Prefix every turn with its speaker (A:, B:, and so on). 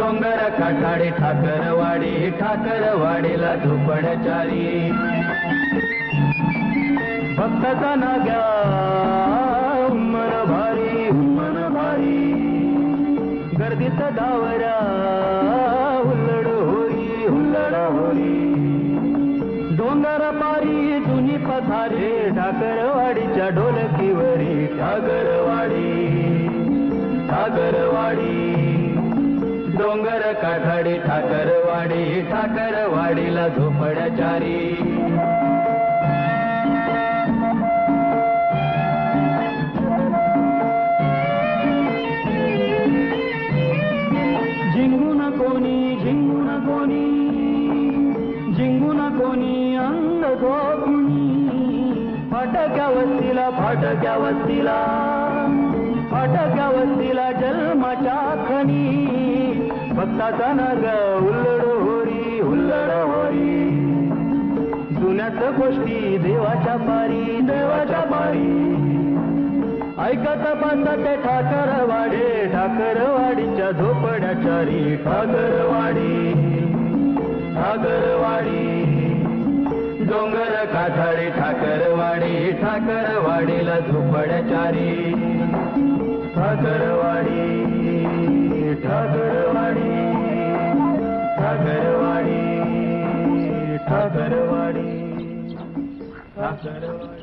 A: डोंगर काठाडे ठाकरवाडी, ठाकरवाडीला झोपडचारी. भक्ताचा नाग्या उम्मन भारी, उम्मन भारी. गर्दीचा डावऱ्या हुल्लड होई, हुल्लड होई. डोंगर पारी जुनी पथारे, ठाकरवाडीच्या ढोलकीवरी. ठाकरवाडी, ठाकरवाडी. डोंगर काठाडी ठाकरवाडी, ठाकरवाडीला झोपडचारी. झिंगून कोणी, झिंगून कोणी, झिंगून कोणी अंग झोपुनी. फाटक्या वस्तीला, फाटक्या वस्तीला, फाटक्या वस्तीला जन्माच्या खणी. भक्ताचा नाग हुल्लड होरी, हुल्लड होरी. जुन्याच गोष्टी देवाच्या पारी, देवाच्या पारी. ऐकत बसते ठाकरवाडी, ठाकरवाडीच्या झोपड्याचारी. ठाकरवाडी, ठाकरवाडी. डोंगर काठाडी ठाकरवाडी, ठाकरवाडीला झोपडचारी. ठाकरवाडी, ठाकरवाडी, ठाकरवाडी, ठाकरवाडी, ठाकरवाडी.